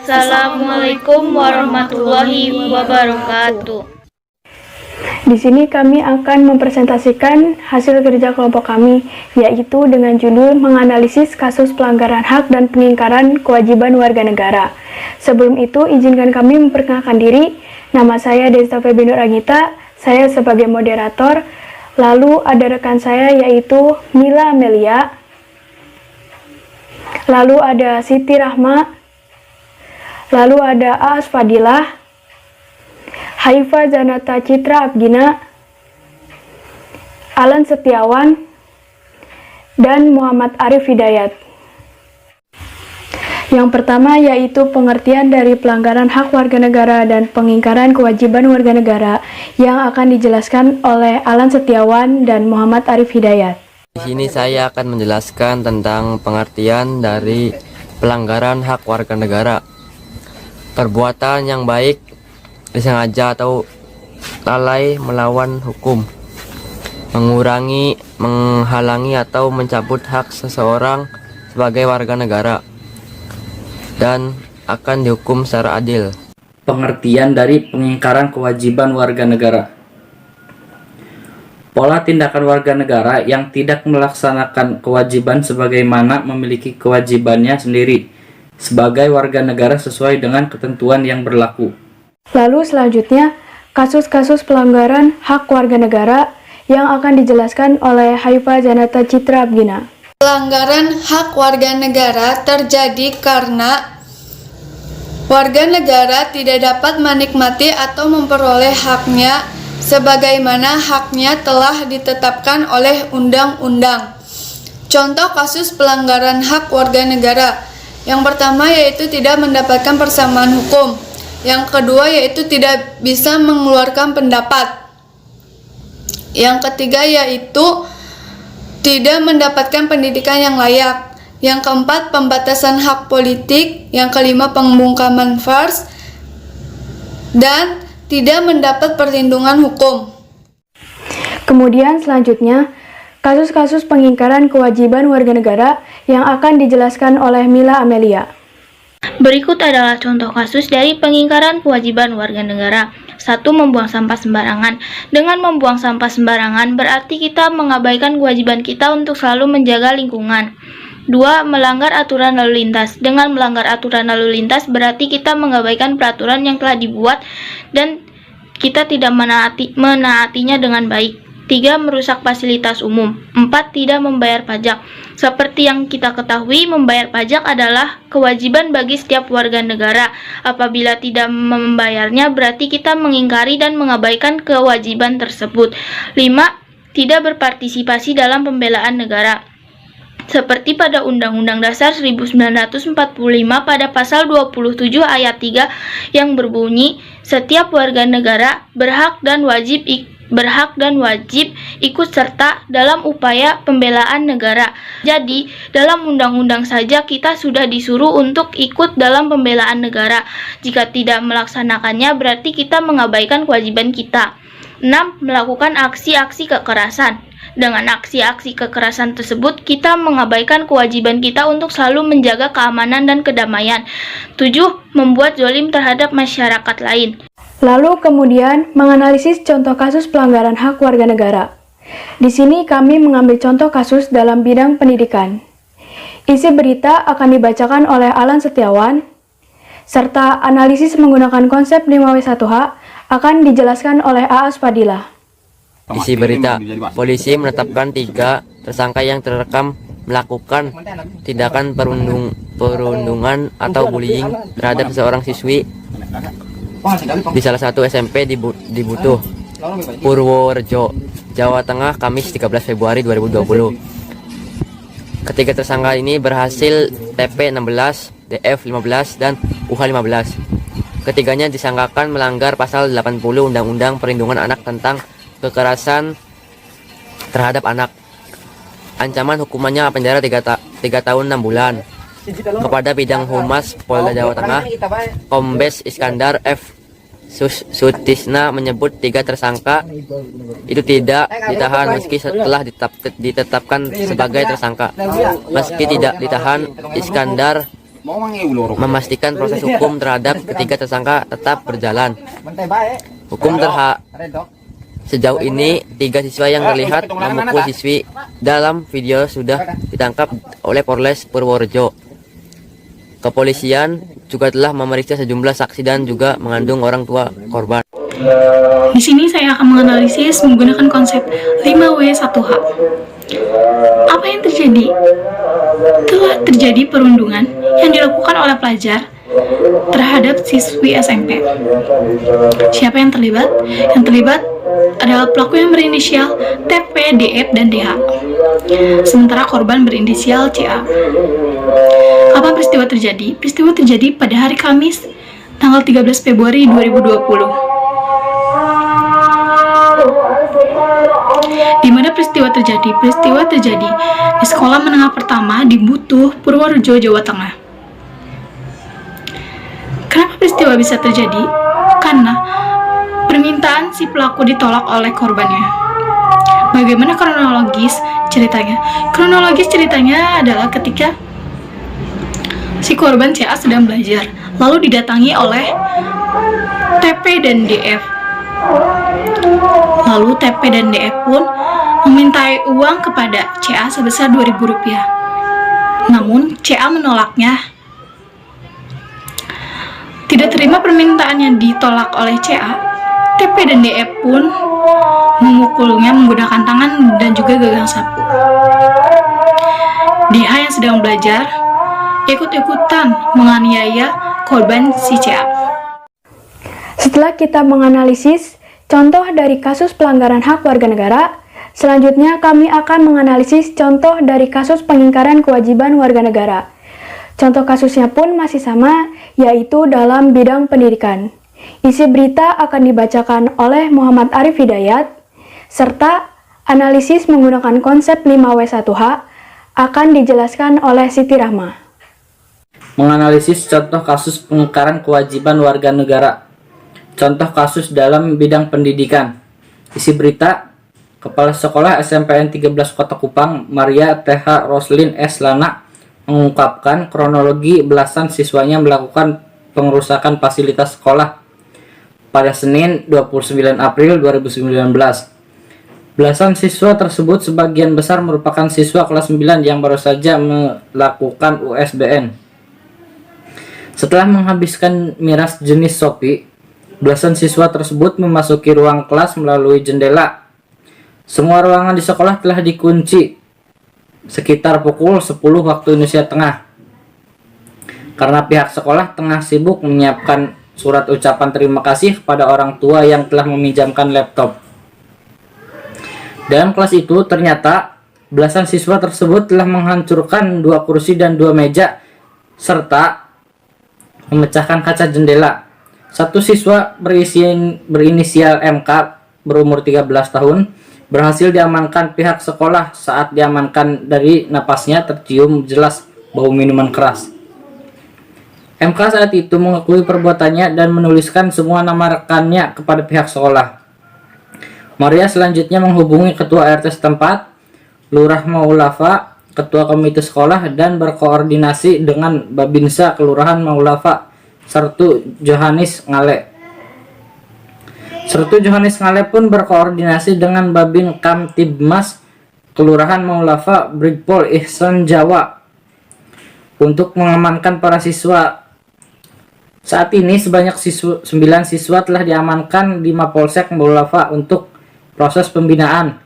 Assalamualaikum warahmatullahi wabarakatuh. Di sini kami akan mempresentasikan hasil kerja kelompok kami, yaitu dengan judul menganalisis kasus pelanggaran hak dan pengingkaran kewajiban warga negara. Sebelum itu, izinkan kami memperkenalkan diri. Nama saya Desta Febi Nur Agita, saya sebagai moderator. Lalu ada rekan saya yaitu Mila Amelia. Lalu ada Siti Rahma. Lalu ada Aas Fadilah, Haifa Zanata Citra Abgina, Alan Setiawan, dan Muhammad Arif Hidayat. Yang pertama yaitu pengertian dari pelanggaran hak warga negara dan pengingkaran kewajiban warga negara yang akan dijelaskan oleh Alan Setiawan dan Muhammad Arif Hidayat. Di sini saya akan menjelaskan tentang pengertian dari pelanggaran hak warga negara. Perbuatan yang baik, disengaja atau lalai melawan hukum, mengurangi, menghalangi atau mencabut hak seseorang sebagai warga negara, dan akan dihukum secara adil. Pengertian dari pengingkaran kewajiban warga negara. Pola tindakan warga negara yang tidak melaksanakan kewajiban sebagaimana memiliki kewajibannya sendiri sebagai warga negara sesuai dengan ketentuan yang berlaku. Lalu selanjutnya, kasus-kasus pelanggaran hak warga negara yang akan dijelaskan oleh Haifa Zanata Citra Abgina. Pelanggaran hak warga negara terjadi karena warga negara tidak dapat menikmati atau memperoleh haknya sebagaimana haknya telah ditetapkan oleh undang-undang. Contoh kasus pelanggaran hak warga negara. Yang pertama yaitu tidak mendapatkan persamaan hukum. Yang kedua yaitu tidak bisa mengeluarkan pendapat. Yang ketiga yaitu tidak mendapatkan pendidikan yang layak. Yang keempat pembatasan hak politik. Yang kelima pembungkaman pers. Dan tidak mendapat perlindungan hukum. Kemudian selanjutnya, kasus-kasus pengingkaran kewajiban warga negara yang akan dijelaskan oleh Mila Amelia. Berikut adalah contoh kasus dari pengingkaran kewajiban warga negara. 1. Membuang sampah sembarangan. Dengan membuang sampah sembarangan berarti kita mengabaikan kewajiban kita untuk selalu menjaga lingkungan. 2. Melanggar aturan lalu lintas. Dengan melanggar aturan lalu lintas berarti kita mengabaikan peraturan yang telah dibuat dan kita tidak menaatinya dengan baik. 3. Merusak fasilitas umum. 4. Tidak membayar pajak. Seperti yang kita ketahui, membayar pajak adalah kewajiban bagi setiap warga negara. Apabila tidak membayarnya, berarti kita mengingkari dan mengabaikan kewajiban tersebut. 5. Tidak berpartisipasi dalam pembelaan negara. Seperti pada Undang-Undang Dasar 1945 pada pasal 27 ayat 3 yang berbunyi, setiap warga negara berhak dan wajib ikut serta dalam upaya pembelaan negara. Jadi, dalam undang-undang saja kita sudah disuruh untuk ikut dalam pembelaan negara. Jika tidak melaksanakannya, berarti kita mengabaikan kewajiban kita. 6. Melakukan aksi-aksi kekerasan. Dengan aksi-aksi kekerasan tersebut, kita mengabaikan kewajiban kita untuk selalu menjaga keamanan dan kedamaian. 7. Membuat zalim terhadap masyarakat lain. Lalu kemudian menganalisis contoh kasus pelanggaran hak warga negara. Di sini kami mengambil contoh kasus dalam bidang pendidikan. Isi berita akan dibacakan oleh Alan Setiawan, serta analisis menggunakan konsep 5W1H akan dijelaskan oleh Aas Fadilah. Isi berita, polisi menetapkan 3 tersangka yang terekam melakukan tindakan perundungan atau bullying terhadap seorang siswi di salah satu SMP di Butuh, Purworejo, Jawa Tengah, Kamis 13 Februari 2020. Ketiga tersangka ini berhasil TP 16, DF 15, dan UH 15. Ketiganya disangkakan melanggar pasal 80 Undang-Undang Perlindungan Anak tentang kekerasan terhadap anak. Ancaman hukumannya penjara 3 tahun 6 bulan. Kepada Bidang Humas Polda Jawa Tengah, Kombes Iskandar F. Sutisna menyebut 3 tersangka itu tidak ditahan meski setelah ditetapkan sebagai tersangka. Meski tidak ditahan, Iskandar memastikan proses hukum terhadap ketiga tersangka tetap berjalan. Hukum terhadap sejauh ini 3 siswa yang terlihat memukul siswi dalam video sudah ditangkap oleh Polres Purworejo. Kepolisian juga telah memeriksa sejumlah saksi dan juga mengandung orang tua korban. Di sini saya akan menganalisis menggunakan konsep 5W1H. Apa yang terjadi? Telah terjadi perundungan yang dilakukan oleh pelajar terhadap siswi SMP. Siapa yang terlibat? Yang terlibat adalah pelaku yang berinisial TP, DF, dan DH. Sementara korban berinisial CA. Kapan peristiwa terjadi? Peristiwa terjadi pada hari Kamis, tanggal 13 Februari 2020. Di mana peristiwa terjadi? Peristiwa terjadi di sekolah menengah pertama di Butuh, Purworejo, Jawa Tengah. Kenapa peristiwa bisa terjadi? Karena permintaan si pelaku ditolak oleh korbannya. Bagaimana kronologis ceritanya? Kronologis ceritanya adalah ketika si korban CA sedang belajar, lalu didatangi oleh TP dan DF. Lalu TP dan DF pun memintai uang kepada CA sebesar Rp2.000. Namun CA menolaknya. Tidak terima permintaan yang ditolak oleh CA, TP dan DF pun memukulnya menggunakan tangan dan juga gagang sapu. DH yang sedang belajar ikut-ikutan menganiaya korban si CA. Setelah kita menganalisis contoh dari kasus pelanggaran hak warga negara, selanjutnya kami akan menganalisis contoh dari kasus pengingkaran kewajiban warga negara. Contoh kasusnya pun masih sama, yaitu dalam bidang pendidikan. Isi berita akan dibacakan oleh Muhammad Arif Hidayat, serta analisis menggunakan konsep 5W1H akan dijelaskan oleh Siti Rahma. Menganalisis contoh kasus pengingkaran kewajiban warga negara. Contoh kasus dalam bidang pendidikan. Isi berita, Kepala Sekolah SMPN 13 Kota Kupang, Maria TH Roslin S. Lana, mengungkapkan kronologi belasan siswanya melakukan pengerusakan fasilitas sekolah pada Senin 29 April 2019. Belasan siswa tersebut sebagian besar merupakan siswa kelas 9 yang baru saja melakukan USBN. Setelah menghabiskan miras jenis Shopee, belasan siswa tersebut memasuki ruang kelas melalui jendela. Semua ruangan di sekolah telah dikunci sekitar pukul 10 waktu Indonesia Tengah. Karena pihak sekolah tengah sibuk menyiapkan surat ucapan terima kasih kepada orang tua yang telah meminjamkan laptop. Dalam kelas itu ternyata belasan siswa tersebut telah menghancurkan 2 kursi dan 2 meja serta memecahkan kaca jendela. Satu siswa berinisial MK berumur 13 tahun berhasil diamankan pihak sekolah. Saat diamankan, dari napasnya tercium jelas bau minuman keras. MK saat itu mengakui perbuatannya dan menuliskan semua nama rekannya kepada pihak sekolah. Maria selanjutnya menghubungi ketua RT setempat, Lurah Maulafa, ketua komite sekolah, dan berkoordinasi dengan Babinsa Kelurahan Maulafa, Sertu Johanis Ngale. Sertu Johanis Ngale pun berkoordinasi dengan Babin Kamtibmas Kelurahan Maulafa, Brigpol Ihsan Jawa, untuk mengamankan para siswa. Saat ini sebanyak 9 siswa telah diamankan di Mapolsek Maulafa untuk proses pembinaan.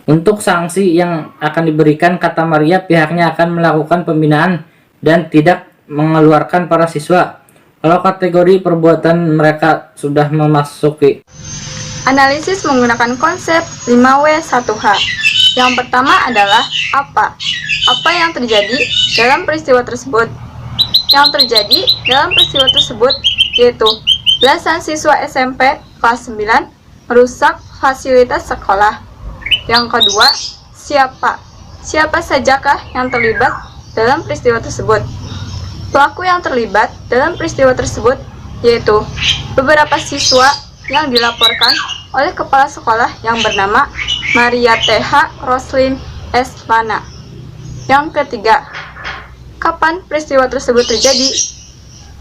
Untuk sanksi yang akan diberikan, kata Maria, pihaknya akan melakukan pembinaan dan tidak mengeluarkan para siswa kalau kategori perbuatan mereka sudah memasuki. Analisis menggunakan konsep 5W1H. Yang pertama adalah apa? Apa yang terjadi dalam peristiwa tersebut? Yang terjadi dalam peristiwa tersebut yaitu belasan siswa SMP kelas 9 merusak fasilitas sekolah. Yang kedua, siapa? Siapa sajakah yang terlibat dalam peristiwa tersebut? Pelaku yang terlibat dalam peristiwa tersebut yaitu beberapa siswa yang dilaporkan oleh kepala sekolah yang bernama Maria TH Roslin S. Lana. Yang ketiga, Kapan peristiwa tersebut terjadi?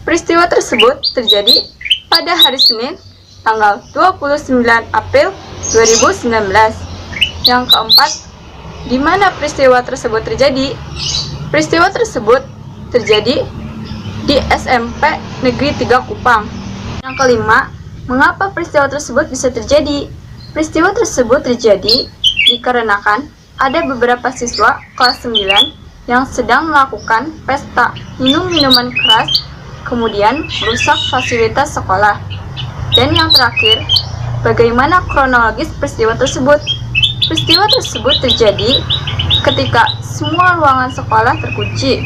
Peristiwa tersebut terjadi pada hari Senin, tanggal 29 April 2019. Yang keempat, di mana peristiwa tersebut terjadi? Peristiwa tersebut terjadi di SMP Negeri 3 Kupang. Yang kelima, mengapa peristiwa tersebut bisa terjadi? Peristiwa tersebut terjadi dikarenakan ada beberapa siswa kelas 9 yang sedang melakukan pesta minum minuman keras, kemudian merusak fasilitas sekolah. Dan yang terakhir, bagaimana kronologis peristiwa tersebut? Peristiwa tersebut terjadi ketika semua ruangan sekolah terkunci,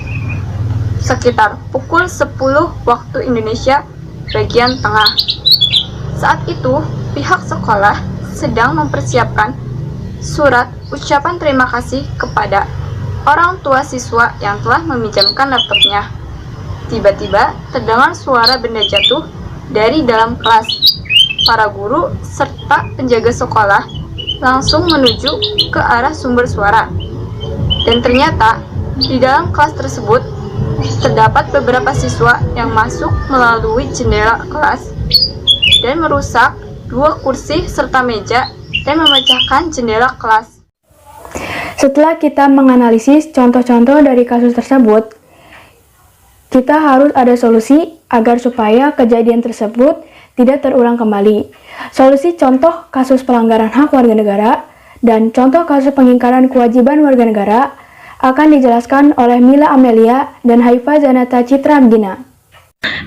sekitar pukul 10 waktu Indonesia bagian tengah. Saat itu, pihak sekolah sedang mempersiapkan surat ucapan terima kasih kepada orang tua siswa yang telah meminjamkan laptopnya. Tiba-tiba terdengar suara benda jatuh dari dalam kelas. Para guru serta penjaga sekolah langsung menuju ke arah sumber suara. Dan ternyata di dalam kelas tersebut terdapat beberapa siswa yang masuk melalui jendela kelas dan merusak 2 kursi serta meja dan memecahkan jendela kelas. Setelah kita menganalisis contoh-contoh dari kasus tersebut, kita harus ada solusi agar supaya kejadian tersebut tidak terulang kembali. Solusi contoh kasus pelanggaran hak warga negara dan contoh kasus pengingkaran kewajiban warga negara akan dijelaskan oleh Mila Amelia dan Haifa Zanata Citra Gina.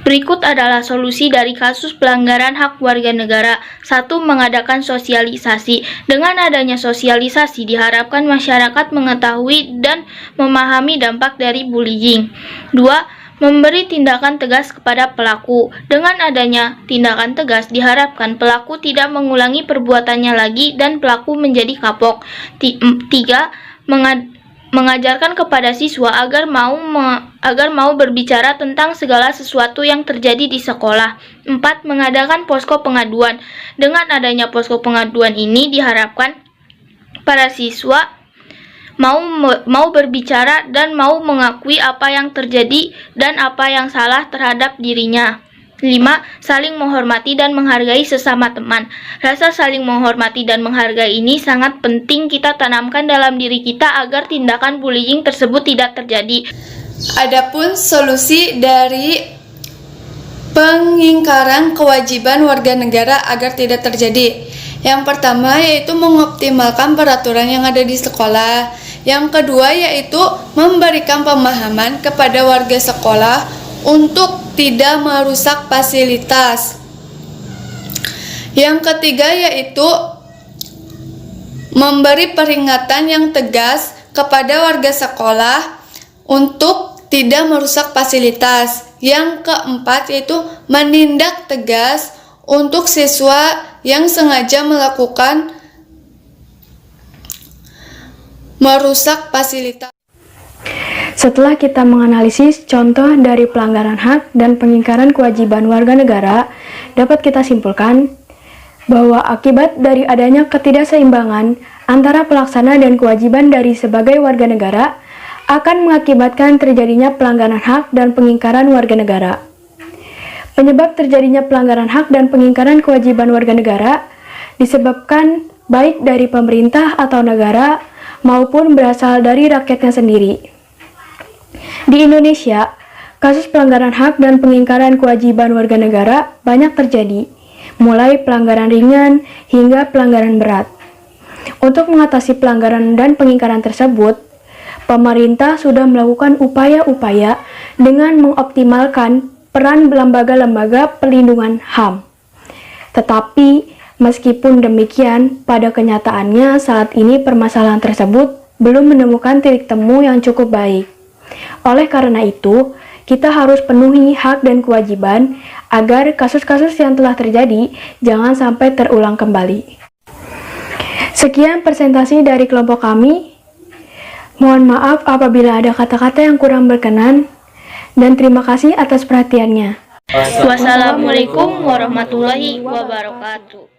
Berikut adalah solusi dari kasus pelanggaran hak warga negara. 1. Mengadakan sosialisasi. Dengan adanya sosialisasi, diharapkan masyarakat mengetahui dan memahami dampak dari bullying. 2. Memberi tindakan tegas kepada pelaku. Dengan adanya tindakan tegas, diharapkan pelaku tidak mengulangi perbuatannya lagi dan pelaku menjadi kapok. 3. Mengajarkan kepada siswa agar mau berbicara tentang segala sesuatu yang terjadi di sekolah. 4. Mengadakan posko pengaduan. Dengan adanya posko pengaduan ini diharapkan para siswa mau berbicara dan mau mengakui apa yang terjadi dan apa yang salah terhadap dirinya. 5. Saling menghormati dan menghargai sesama teman. Rasa saling menghormati dan menghargai ini sangat penting kita tanamkan dalam diri kita agar tindakan bullying tersebut tidak terjadi. Adapun solusi dari pengingkaran kewajiban warga negara agar tidak terjadi. Yang pertama yaitu mengoptimalkan peraturan yang ada di sekolah. Yang kedua yaitu memberikan pemahaman kepada warga sekolah untuk tidak merusak fasilitas. Yang ketiga yaitu memberi peringatan yang tegas kepada warga sekolah untuk tidak merusak fasilitas. Yang keempat yaitu menindak tegas untuk siswa yang sengaja melakukan merusak fasilitas. Setelah kita menganalisis contoh dari pelanggaran hak dan pengingkaran kewajiban warga negara, dapat kita simpulkan bahwa akibat dari adanya ketidakseimbangan antara pelaksana dan kewajiban dari sebagai warga negara akan mengakibatkan terjadinya pelanggaran hak dan pengingkaran warga negara. Penyebab terjadinya pelanggaran hak dan pengingkaran kewajiban warga negara disebabkan baik dari pemerintah atau negara maupun berasal dari rakyatnya sendiri. Di Indonesia, kasus pelanggaran hak dan pengingkaran kewajiban warga negara banyak terjadi, mulai pelanggaran ringan hingga pelanggaran berat. Untuk mengatasi pelanggaran dan pengingkaran tersebut, pemerintah sudah melakukan upaya-upaya dengan mengoptimalkan peran lembaga-lembaga perlindungan HAM. Tetapi, meskipun demikian, pada kenyataannya saat ini permasalahan tersebut belum menemukan titik temu yang cukup baik. Oleh karena itu, kita harus penuhi hak dan kewajiban agar kasus-kasus yang telah terjadi jangan sampai terulang kembali. Sekian presentasi dari kelompok kami. Mohon maaf apabila ada kata-kata yang kurang berkenan, dan terima kasih atas perhatiannya. Wassalamualaikum warahmatullahi wabarakatuh.